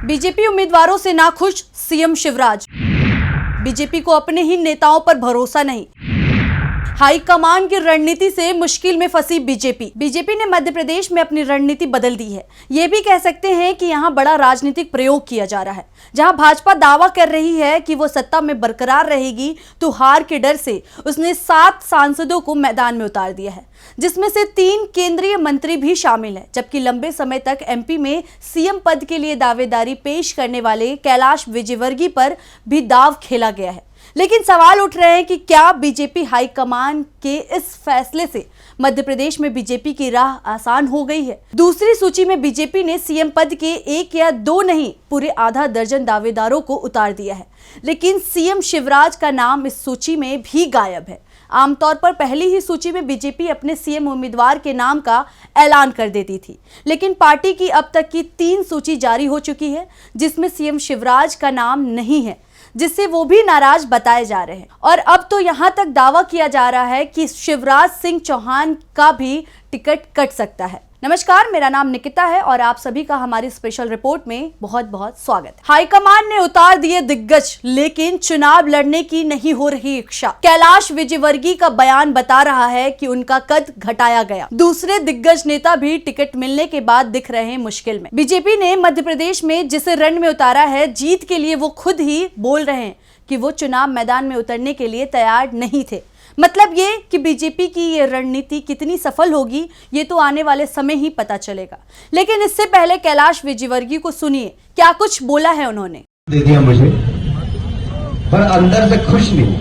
BJP उम्मीदवारों से नाखुश सीएम शिवराज। बीजेपी को अपने ही नेताओं पर भरोसा नहीं। हाईकमान की रणनीति से मुश्किल में फंसी बीजेपी ने मध्य प्रदेश में अपनी रणनीति बदल दी है। ये भी कह सकते हैं कि यहाँ बड़ा राजनीतिक प्रयोग किया जा रहा है। जहाँ भाजपा दावा कर रही है कि वो सत्ता में बरकरार रहेगी, तो हार के डर से उसने 7 सांसदों को मैदान में उतार दिया है, जिसमें से 3 केंद्रीय मंत्री भी शामिल हैं। जबकि लंबे समय तक एमपी में सीएम पद के लिए दावेदारी पेश करने वाले कैलाश विजयवर्गीय पर भी दाव खेला गया है। लेकिन सवाल उठ रहे हैं कि क्या बीजेपी हाईकमान के इस फैसले से मध्य प्रदेश में बीजेपी की राह आसान हो गई है। दूसरी सूची में बीजेपी ने सीएम पद के 1 या 2 नहीं, पूरे आधा दर्जन दावेदारों को उतार दिया है। लेकिन सीएम शिवराज का नाम इस सूची में भी गायब है। आमतौर पर पहली ही सूची में बीजेपी अपने सीएम उम्मीदवार के नाम का ऐलान कर देती थी, लेकिन पार्टी की अब तक की 3 सूची जारी हो चुकी है, जिसमें सीएम शिवराज का नाम नहीं है, जिससे वो भी नाराज बताए जा रहे हैं। और अब तो यहां तक दावा किया जा रहा है कि शिवराज सिंह चौहान का भी टिकट कट सकता है। नमस्कार, मेरा नाम निकिता है और आप सभी का हमारी स्पेशल रिपोर्ट में बहुत बहुत स्वागत है। हाईकमान ने उतार दिए दिग्गज, लेकिन चुनाव लड़ने की नहीं हो रही इच्छा। कैलाश विजयवर्गीय का बयान बता रहा है कि उनका कद घटाया गया। दूसरे दिग्गज नेता भी टिकट मिलने के बाद दिख रहे हैं मुश्किल में। बीजेपी ने मध्य प्रदेश में जिसे रण में उतारा है, जीत के लिए वो खुद ही बोल रहे हैं कि वो चुनाव मैदान में उतरने के लिए तैयार नहीं थे। मतलब ये कि बीजेपी की ये रणनीति कितनी सफल होगी, ये तो आने वाले समय ही पता चलेगा। लेकिन इससे पहले कैलाश विजयवर्गीय को सुनिए, क्या कुछ बोला है उन्होंने। दे दिया मुझे, पर अंदर से खुश नहीं,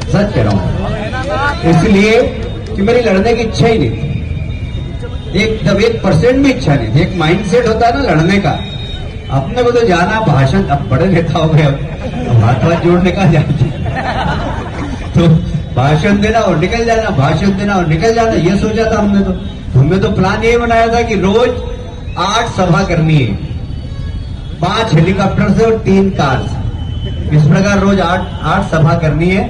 सच कह रहा हूं, इसलिए कि मेरी लड़ने की इच्छा ही नहीं थी। एकदम 1% भी इच्छा नहीं थी। एक माइंडसेट होता है ना लड़ने का, अपने को तो जाना भाषण, अब बड़े नेता हो गए, अब हाथ जोड़ने का जाती तो भाषण देना और निकल जाना, भाषण देना और निकल जाना, ये सोचा था हमने तो प्लान ये बनाया था कि रोज 8 सभा करनी है, 5 हेलीकॉप्टर से और 3 कार से। इस प्रकार रोज 8 सभा करनी है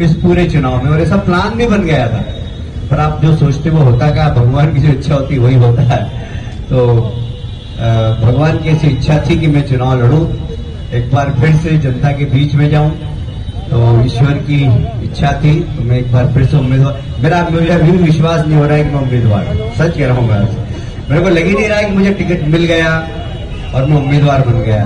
इस पूरे चुनाव में, और ऐसा प्लान भी बन गया था। पर आप जो सोचते वो होता क्या, भगवान की जो इच्छा होती वही होता है। तो भगवान की ऐसी इच्छा थी कि मैं चुनाव लड़ूं, एक बार फिर से जनता के बीच में जाऊं, तो ईश्वर की इच्छा थी। तो मैं एक बार फिर से उम्मीदवार, मुझे अभी भी विश्वास नहीं हो रहा है कि मैं उम्मीदवार, सच कह रहा हूँ मैं, मेरे को लग ही नहीं रहा है कि मुझे टिकट मिल गया और मैं उम्मीदवार बन गया।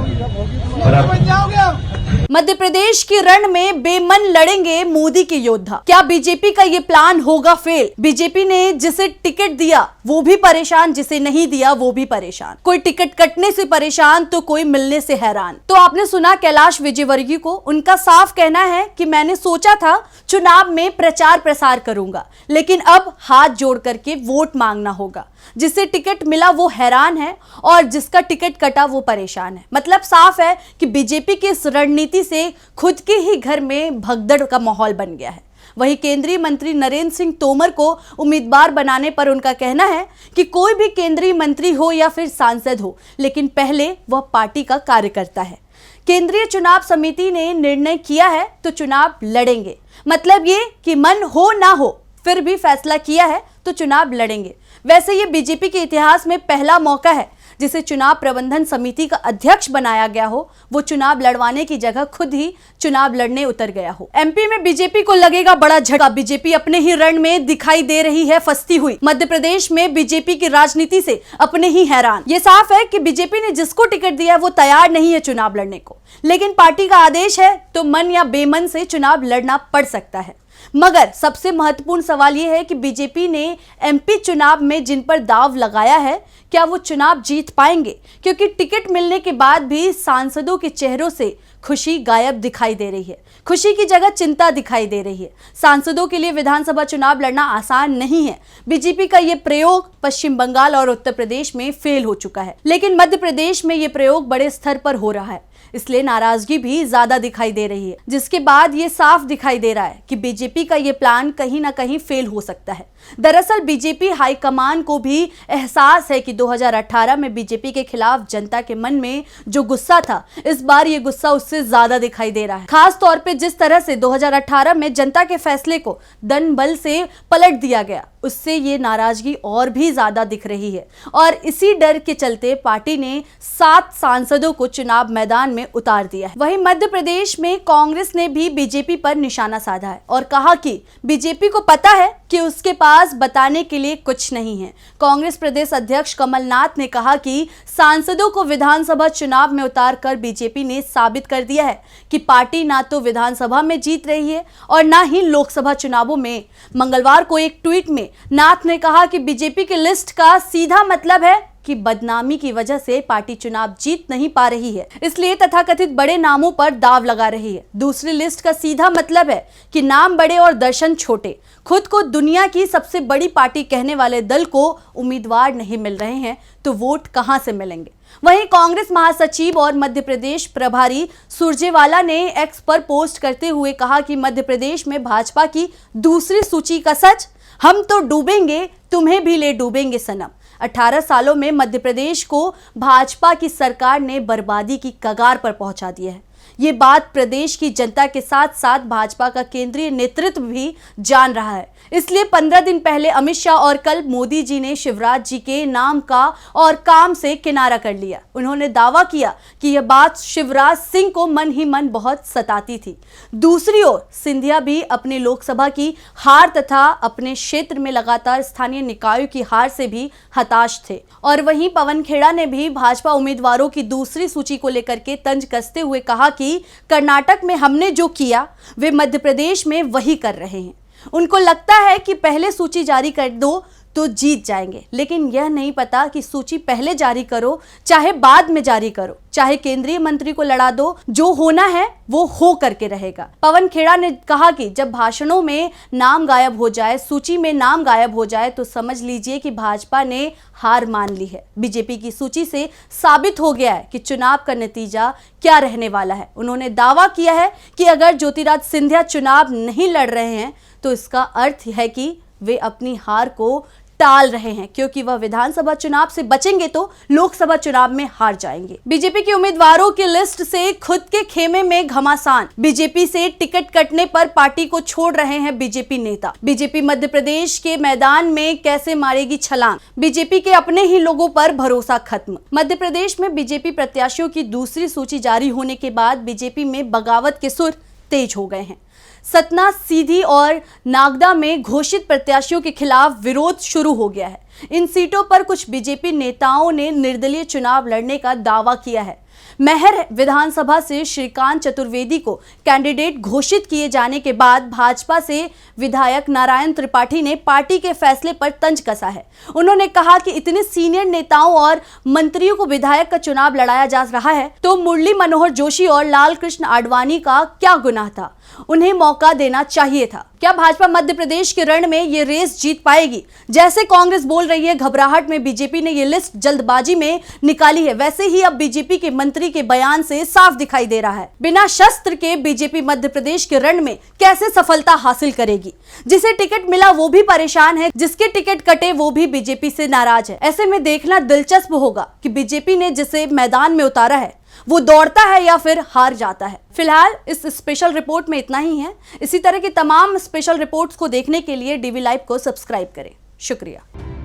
और अब मध्य प्रदेश की रण में बेमन लड़ेंगे मोदी के योद्धा। क्या बीजेपी का ये प्लान होगा फेल? बीजेपी ने जिसे टिकट दिया वो भी परेशान, जिसे नहीं दिया वो भी परेशान। कोई टिकट कटने से परेशान तो कोई मिलने से हैरान। तो आपने सुना कैलाश विजयवर्गीय को, उनका साफ कहना है कि मैंने सोचा था चुनाव में प्रचार प्रसार करूंगा, लेकिन अब हाथ जोड़ करके वोट मांगना होगा। जिसे टिकट मिला वो हैरान है और जिसका टिकट कटा वो परेशान है। मतलब साफ है कि बीजेपी की इस रणनीति से खुद के ही घर में भगदड़ का माहौल बन गया है। वहीं केंद्रीय मंत्री नरेंद्र सिंह तोमर को उम्मीदवार बनाने पर उनका कहना है कि कोई भी केंद्रीय मंत्री हो या फिर सांसद हो, लेकिन पहले वह पार्टी का कार्यकर्ता है। केंद्रीय चुनाव समिति ने निर्णय किया है तो चुनाव लड़ेंगे। मतलब ये कि मन हो ना हो, फिर भी फैसला किया है तो चुनाव लड़ेंगे। वैसे ये बीजेपी के इतिहास में पहला मौका है जिसे चुनाव प्रबंधन समिति का अध्यक्ष बनाया गया हो, वो चुनाव लड़वाने की जगह खुद ही चुनाव लड़ने उतर गया हो। एमपी में बीजेपी को लगेगा बड़ा झटका। बीजेपी अपने ही रण में दिखाई दे रही है फंसती हुई। मध्य प्रदेश में बीजेपी की राजनीति से अपने ही हैरान। ये साफ है कि बीजेपी ने जिसको टिकट दिया वो तैयार नहीं है चुनाव लड़ने को, लेकिन पार्टी का आदेश है तो मन या बेमन से चुनाव लड़ना पड़ सकता है। मगर सबसे महत्वपूर्ण सवाल यह है कि बीजेपी ने एमपी चुनाव में जिन पर दाव लगाया है, क्या वो चुनाव जीत पाएंगे? क्योंकि टिकट मिलने के बाद भी सांसदों के चेहरों से खुशी गायब दिखाई दे रही है। खुशी की जगह चिंता दिखाई दे रही है। सांसदों के लिए विधानसभा चुनाव लड़ना आसान नहीं है। बीजेपी का ये प्रयोग पश्चिम बंगाल और उत्तर प्रदेश में फेल हो चुका है, लेकिन मध्य प्रदेश में ये प्रयोग बड़े स्तर पर हो रहा है, इसलिए नाराजगी भी ज्यादा दिखाई दे रही है। जिसके बाद ये साफ दिखाई दे रहा है कि बीजेपी का ये प्लान कहीं ना कहीं फेल हो सकता है। दरअसल बीजेपी हाईकमान को भी एहसास है कि 2018 में बीजेपी के खिलाफ जनता के मन में जो गुस्सा था, इस बार ये गुस्सा उससे ज्यादा दिखाई दे रहा है। खास तौर पे जिस तरह से 2018 में जनता के फैसले को दन बल से पलट दिया गया, उससे ये नाराजगी और भी ज्यादा दिख रही है और इसी डर के चलते पार्टी ने 7 सांसदों को चुनाव मैदान में उतार दिया है। वहीं मध्य प्रदेश में कांग्रेस ने भी बीजेपी पर निशाना साधा है और कहा कि बीजेपी को पता है कि उसके पास बताने के लिए कुछ नहीं है। कांग्रेस प्रदेश अध्यक्ष कमलनाथ ने कहा कि सांसदों को विधानसभा चुनाव में उतारकर बीजेपी ने साबित कर दिया है कि पार्टी ना तो विधानसभा में जीत रही है और ना ही लोकसभा चुनावों में। मंगलवार को एक ट्वीट में नाथ ने कहा कि बीजेपी की लिस्ट का सीधा मतलब है कि बदनामी की वजह से पार्टी चुनाव जीत नहीं पा रही है, इसलिए तथाकथित बड़े नामों पर दाव लगा रही है। दूसरी लिस्ट का सीधा मतलब है कि नाम बड़े और दर्शन छोटे। खुद को दुनिया की सबसे बड़ी पार्टी कहने वाले दल को उम्मीदवार नहीं मिल रहे हैं तो वोट कहां से मिलेंगे। वहीं कांग्रेस महासचिव और मध्य प्रदेश प्रभारी सुरजेवाला ने एक्स पर पोस्ट करते हुए कहा कि मध्य प्रदेश में भाजपा की दूसरी सूची का सच, हम तो डूबेंगे तुम्हें भी ले डूबेंगे सनम। 18 सालों में मध्य प्रदेश को भाजपा की सरकार ने बर्बादी की कगार पर पहुंचा दिया है। ये बात प्रदेश की जनता के साथ साथ भाजपा का केंद्रीय नेतृत्व भी जान रहा है। इसलिए 15 दिन पहले अमित शाह और कल मोदी जी ने शिवराज जी के नाम का और काम से किनारा कर लिया। उन्होंने दावा किया कि यह बात शिवराज सिंह को मन ही मन बहुत सताती थी। दूसरी ओर सिंधिया भी अपनी लोकसभा की हार तथा अपने क्षेत्र में लगातार स्थानीय निकायों की हार से भी हताश थे। और वहीं पवन खेड़ा ने भी भाजपा उम्मीदवारों की दूसरी सूची को लेकर के तंज कसते हुए कहा कि कर्नाटक में हमने जो किया वे मध्य प्रदेश में वही कर रहे हैं। उनको लगता है कि पहले सूची जारी कर दो तो जीत जाएंगे, लेकिन यह नहीं पता कि सूची पहले जारी करो चाहे बाद में जारी करो, चाहे केंद्रीय मंत्री को लड़ा दो, जो होना है वो हो करके रहेगा। पवन खेड़ा ने कहा कि जब भाषणों में नाम गायब हो जाए, सूची में नाम गायब हो जाए तो समझ लीजिए कि भाजपा ने हार मान ली है। बीजेपी की सूची से साबित हो गया है कि चुनाव का नतीजा क्या रहने वाला है। उन्होंने दावा किया है कि अगर ज्योतिरादित्य सिंधिया चुनाव नहीं लड़ रहे हैं तो इसका अर्थ है कि वे अपनी हार को टाल रहे हैं, क्योंकि वह विधानसभा चुनाव से बचेंगे तो लोकसभा चुनाव में हार जाएंगे। बीजेपी के उम्मीदवारों की लिस्ट से खुद के खेमे में घमासान। बीजेपी से टिकट कटने पर पार्टी को छोड़ रहे हैं बीजेपी नेता। बीजेपी मध्य प्रदेश के मैदान में कैसे मारेगी छलांग। बीजेपी के अपने ही लोगों पर भरोसा खत्म। मध्य प्रदेश में बीजेपी प्रत्याशियों की दूसरी सूची जारी होने के बाद बीजेपी में बगावत के सुर तेज हो गए हैं। सतना, सीधी और नागदा में घोषित प्रत्याशियों के खिलाफ विरोध शुरू हो गया है। इन सीटों पर कुछ बीजेपी नेताओं ने निर्दलीय चुनाव लड़ने का दावा किया है। महर विधानसभा से श्रीकांत चतुर्वेदी को कैंडिडेट घोषित किए जाने के बाद भाजपा से विधायक नारायण त्रिपाठी ने पार्टी के फैसले पर तंज कसा है। उन्होंने कहा कि इतने सीनियर नेताओं और मंत्रियों को विधायक का चुनाव लड़ाया जा रहा है तो मुरली मनोहर जोशी और लाल कृष्ण आडवाणी का क्या गुनाह था, उन्हें मौका देना चाहिए था। क्या भाजपा मध्य प्रदेश के रण में ये रेस जीत पाएगी? जैसे कांग्रेस बोल रही है घबराहट में बीजेपी ने ये लिस्ट जल्दबाजी में निकाली है, वैसे ही अब बीजेपी के मंत्री के बयान से साफ दिखाई दे रहा है। बिना शस्त्र के बीजेपी मध्य प्रदेश के रण में कैसे सफलता हासिल करेगी? जिसे टिकट मिला वो भी परेशान है, जिसके टिकट कटे वो भी बीजेपी से नाराज है। ऐसे में देखना दिलचस्प होगा कि बीजेपी ने जिसे मैदान में उतारा है वो दौड़ता है या फिर हार जाता है। फिलहाल इस स्पेशल रिपोर्ट में इतना ही है। इसी तरह की तमाम स्पेशल रिपोर्ट्स को देखने के लिए डीवी लाइव को सब्सक्राइब करें। शुक्रिया।